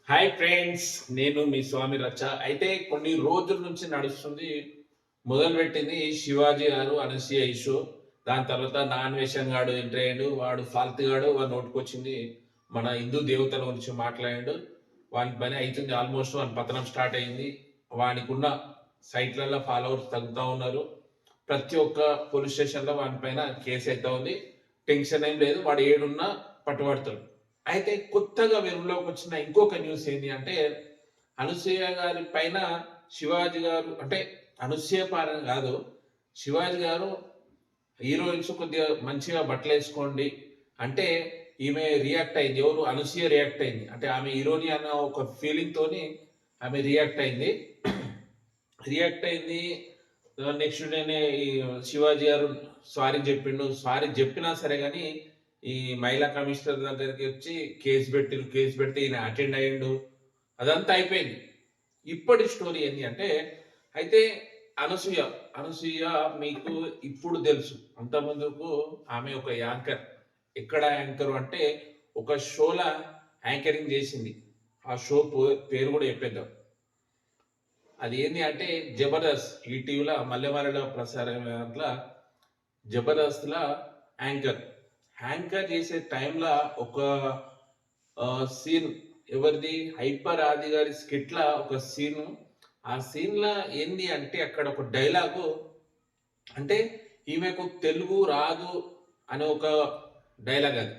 Hi friends, నేను మీ స్వామి రచ్చ. అయితే కొన్ని రోజుల నుంచి నడుస్తుంది. మొదలుపెట్టింది శివాజీ గారు అనసూయ ఇష్యూ. దాని తర్వాత నాన్ వేషన్ గాడు ఎంటర్ అయ్యాడు. వాడు ఫాల్తు గాడు వాడు నోటుకొచ్చింది మన హిందూ దేవతల గురించి మాట్లాడాడు. వాని పని అవుతుంది, ఆల్మోస్ట్ వాని పతనం స్టార్ట్ అయింది. వానికి ఉన్న సైట్లలో ఫాలోవర్స్ తగ్గుతూ ఉన్నారు. ప్రతి ఒక్క పోలీస్ స్టేషన్లో వాని పైన కేసు అవుతా ఉంది. టెన్షన్ ఏం లేదు, వాడు ఏడున్నా పట్టుబడతాడు. అయితే కొత్తగా వెలుగులోకి వచ్చిన ఇంకొక న్యూస్ ఏంటి అంటే, అనసూయ గారి పైన శివాజీ గారు, అంటే అనసూయ పాలన కాదు, శివాజీ గారు హీరోయిన్స్ కొద్దిగా మంచిగా బట్టలు వేసుకోండి అంటే ఈమె రియాక్ట్ అయింది. ఎవరు? అనసూయ రియాక్ట్ అయింది. అంటే ఆమె హీరోని అన్న ఒక ఫీలింగ్ తోని ఆమె రియాక్ట్ అయింది. రియాక్ట్ అయింది. నెక్స్ట్ డేనే ఈ శివాజీ గారు సారీ చెప్పిండు. సారీ చెప్పినా సరే కానీ ఈ మహిళా కమిషనర్ దగ్గరికి వచ్చి కేసు పెడితే ఈయన అటెండ్ అయ్యిండు. అదంతా అయిపోయింది. ఇప్పటి స్టోరీ ఏంటి అంటే, అయితే అనసూయ అనసూయ మీకు ఇప్పుడు తెలుసు, అంతకుముందుకు ఆమె ఒక యాంకర్. ఎక్కడ యాంకర్ అంటే ఒక షోలా యాంకరింగ్ చేసింది. ఆ షో పేరు కూడా చెప్పేద్దాం. అది ఏంటి అంటే జబర్దస్త్, ఈటీవీలో మల్లెమారిలో ప్రసారం దాంట్లో జబర్దస్త్లా యాంకర్ యాంకర్ చేసే టైంలో ఒక సీన్ ఎవరిది, హైపర్ ఆది గారి స్కిట్లా ఒక సీను. ఆ సీన్లో ఏంది అంటే అక్కడ ఒక డైలాగు, అంటే ఈమెకు తెలుగు రాదు అనే ఒక డైలాగ్. అది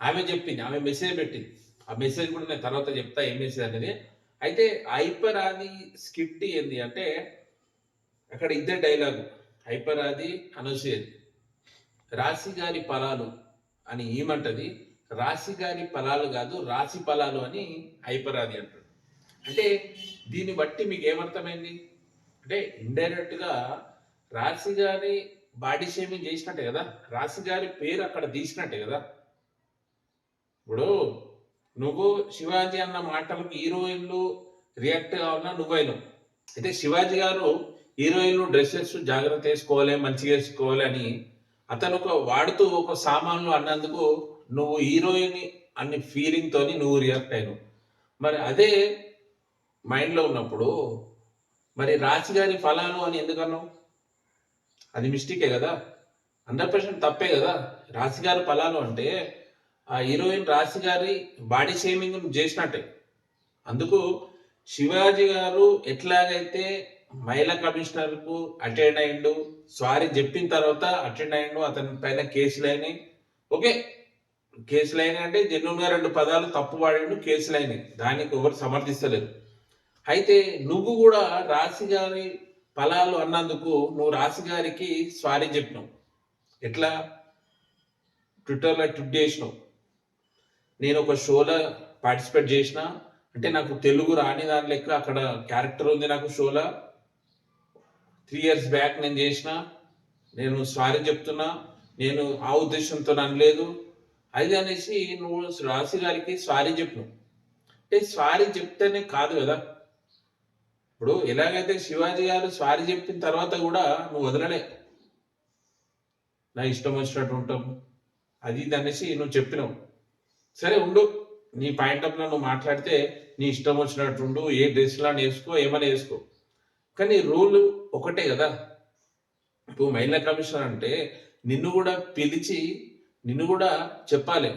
ఆమె చెప్పింది, ఆమె మెసేజ్ పెట్టింది. ఆ మెసేజ్ కూడా నేను తర్వాత చెప్తా ఏం మెసేజ్ అనేది. అయితే హైపర్ ఆది స్కిట్ ఏంది అంటే అక్కడ ఇద్దరు డైలాగు, హైపర్ ఆది అనసూయది. రాశి గారి ఫలాలు అని ఏమంటది, రాశి గారి ఫలాలు కాదు రాశి ఫలాలు అని హైపర్ ఆది అంటాడు. అంటే దీన్ని బట్టి మీకు ఏమర్థమైంది అంటే ఇండైరెక్ట్ గా రాశి గారి బాడీ షేమింగ్ చేసినట్టే కదా, రాశి గారి పేరు అక్కడ తీసినట్టే కదా. ఇప్పుడు నువ్వు శివాజీ అన్న మాటలకు హీరోయిన్లు రియాక్ట్ కావాలన్నా నువ్వైనా. అయితే శివాజీ గారు హీరోయిన్లు డ్రెస్సెస్ జాగ్రత్త వేసుకోవాలి, మంచిగా వేసుకోవాలి అని అతను ఒక వాడుతూ ఒక సామాన్లు అన్నందుకు నువ్వు హీరోయిన్ అన్ని ఫీలింగ్ తోని నువ్వు రియాక్ట్ అయినావు. మరి అదే మైండ్లో ఉన్నప్పుడు మరి రాశిగారి ఫలాలు అని ఎందుకన్నావు? అది మిస్టేకే కదా, 100% తప్పే కదా. రాశిగారి ఫలాలు అంటే ఆ హీరోయిన్ రాశి గారి బాడీ షేమింగ్ చేసినట్టే. అందుకు శివాజీ గారు ఎట్లాగైతే మహిళా కమిషనర్ కు అటెండ్ అయ్యిండు, సారీ చెప్పిన తర్వాత అటెండ్ అయ్యిండు, అతని పైన కేసులైనాయి. ఓకే, కేసులైనాయి అంటే జెన్యున్ గా 2 పదాలు తప్పు వాడిండు, కేసులైనాయి, దానికి ఎవరు సమర్థిస్తలేరు. అయితే నువ్వు కూడా రాశి గారి ఫలాలు అన్నందుకు నువ్వు రాశి గారికి సారీ చెప్పినావు. ఎట్లా? ట్విట్టర్లో ట్వీట్ చేసినావు, నేను ఒక షోలో పార్టిసిపేట్ చేసిన, అంటే నాకు తెలుగు రాని దాని లెక్క అక్కడ క్యారెక్టర్ ఉంది నాకు షోలో, 3 years బ్యాక్ నేను చేసిన, నేను సారీ చెప్తున్నా, నేను ఆ ఉద్దేశంతో అనలేదు అది అనేసి నువ్వు రాశి గారికి సారీ చెప్పినావు. అంటే సారీ చెప్తేనే కాదు కదా. ఇప్పుడు ఎలాగైతే శివాజీ గారు సారీ చెప్పిన తర్వాత కూడా నువ్వు వదలలే, నా ఇష్టం వచ్చినట్టు ఉంటాం అది ఇది అనేసి నువ్వు చెప్పినావు. సరే ఉండు, నీ పాయింట్ ఆఫ్ నువ్వు మాట్లాడితే నీ ఇష్టం వచ్చినట్టుండు, ఏ డ్రెస్లా వేసుకో, ఏమైనా వేసుకో, కానీ రూల్ ఒకటే కదా. ఇప్పుడు మహిళా కమిషనర్ అంటే నిన్ను కూడా పిలిచి నిన్ను కూడా చెప్పాలి,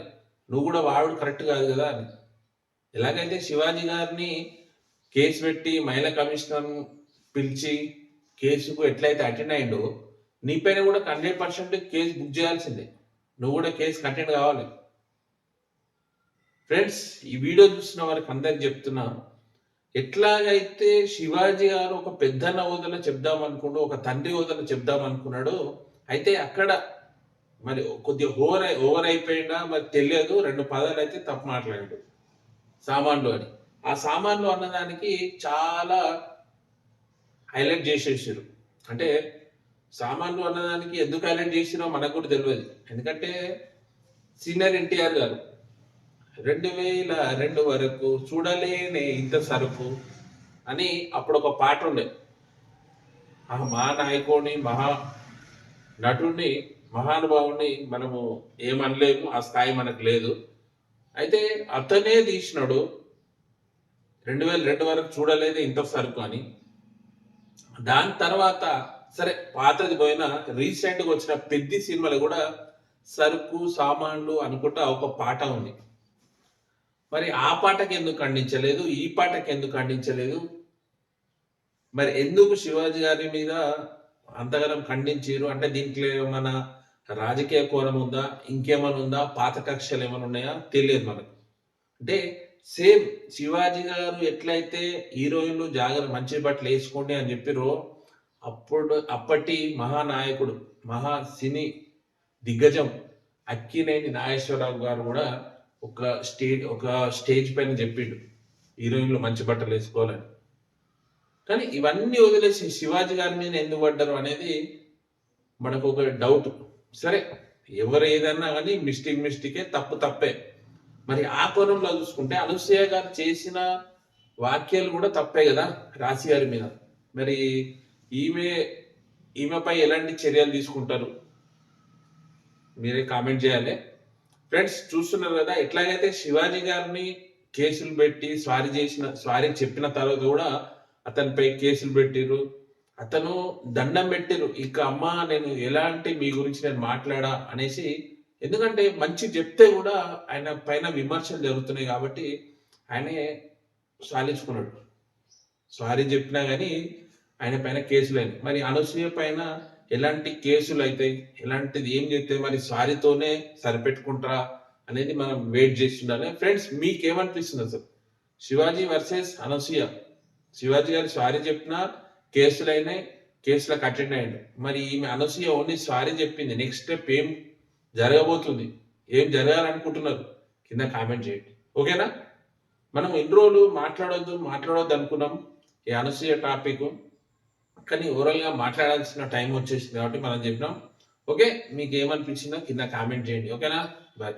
నువ్వు కూడా వాడు కరెక్ట్ కాదు కదా అని. ఎలాగైతే శివాజీ గారిని కేసు పెట్టి మహిళా కమిషనర్ పిలిచి కేసుకు ఎట్లయితే అటెండ్ అయ్యిండో, నీ పైన కూడా 100% కేసు బుక్ చేయాల్సిందే, నువ్వు కూడా కేసు అటెండ్ కావాలి. ఫ్రెండ్స్, ఈ వీడియో చూసిన వారికి అందరికి చెప్తున్నా, ఎట్లాగైతే శివాజీ గారు ఒక పెద్దన్న హోదాలో చెప్దాం అనుకున్నాడు, ఒక తండ్రి హోదాలో చెప్దాం అనుకున్నాడు, అయితే అక్కడ మరి కొద్దిగా ఓవర్ అయిపోయిందా మరి తెలియదు, 2 పదాలు అయితే తప్పు మాట్లాడాడు, సామాన్లు అని. ఆ సామాన్లు అన్నదానికి చాలా హైలైట్ చేసేసారు. అంటే సామాన్లు అన్నదానికి ఎందుకు హైలైట్ చేసిరో మనకు కూడా తెలియదు. ఎందుకంటే సీనియర్ ఎన్టీఆర్ గారు 2002 వరకు చూడలేనే ఇంత సరుకు అని అప్పుడు ఒక పాట ఉండే. ఆ మహానాయకుడిని, మహా నటుడిని, మహానుభావుని మనము ఏమనలేము, ఆ స్థాయి మనకు లేదు. అయితే అతనే తీసినాడు, 2002 వరకు చూడలేదు ఇంత సరుకు అని. దాని తర్వాత సరే పాతది పోయినా రీసెంట్గా వచ్చిన పెద్ద సినిమాలో కూడా సరుకు సామాన్లు అనుకుంటా ఒక పాట ఉంది. మరి ఆ పాటకి ఎందుకు ఖండించలేదు, ఈ పాటకి ఎందుకు ఖండించలేదు? మరి ఎందుకు శివాజీ గారి మీద అంతగానం ఖండించారు అంటే దీంట్లో ఏమైనా రాజకీయ కోణం ఉందా, ఇంకేమైనా ఉందా, పాత కక్షలు ఏమైనా ఉన్నాయా తెలియదు మనకు. అంటే సేమ్ శివాజీ గారు ఎట్లయితే హీరోయిన్లు మంచి బట్టలు వేసుకోండి అని చెప్పిరో అప్పటి మహానాయకుడు మహా సినీ దిగ్గజం అక్కినేని నాగేశ్వరరావు గారు కూడా ఒక స్టేజ్ పైన చెప్పిండు హీరోయిన్లు మంచి బట్టలు వేసుకోవాలని. కానీ ఇవన్నీ వదిలేసి శివాజీ గారి మీద ఎందుకు పడ్డారు అనేది మనకు ఒక డౌట్. సరే ఎవరు ఏదన్నా కానీ మిస్టేకే, తప్పే. మరి ఆ కోణంలో చూసుకుంటే అనసూయ గారు చేసిన వాక్యాలు కూడా తప్పే కదా రాశి గారి మీద. మరి ఈమెపై ఎలాంటి చర్యలు తీసుకుంటారు మీరే కామెంట్ చేయాలి. ఫ్రెండ్స్ చూస్తున్నారు కదా, ఎట్లాగైతే శివాజీ గారిని కేసులు పెట్టి సారీ చెప్పిన తర్వాత కూడా అతనిపై కేసులు పెట్టిరు, అతను దండం పెట్టిరు, ఇక అమ్మ నేను ఎలాంటి మీ గురించి నేను మాట్లాడా అనేసి. ఎందుకంటే మంచి చెప్తే కూడా ఆయన పైన విమర్శలు జరుగుతున్నాయి కాబట్టి ఆయనే సాలించుకున్నాడు. సారీ చెప్పినా కానీ ఆయన పైన కేసులు అయినాయి. మరి అనసూయ పైన ఎలాంటి కేసులు అవుతాయి, ఎలాంటిది ఏం చెప్తే మరి సారీతోనే సరిపెట్టుకుంటారా అనేది మనం వెయిట్ చేస్తుండాలి. ఫ్రెండ్స్ మీకేమనిపిస్తుంది అసలు శివాజీ వర్సెస్ అనసూయ? శివాజీ గారు సారీ చెప్పినా కేసులు అయినాయి, కేసులకు అటెండ్ అయ్యాడు. మరి ఈమె అనసూయ ఓన్లీ సారీ చెప్పింది, నెక్స్ట్ స్టెప్ ఏం జరగబోతుంది, ఏం జరగాలనుకుంటున్నారు కింద కామెంట్ చేయండి. ఓకేనా? మనం ఎన్ని రోజులు మాట్లాడొద్దు అనుకున్నాం ఈ అనసూయ టాపిక్, కానీ ఓవరాల్గా మాట్లాడాల్సిన టైం వచ్చేసింది కాబట్టి మనం చెప్పినాం. ఓకే, మీకు ఏమనిపించిందో కింద కామెంట్ చేయండి. ఓకేనా? బాయ్.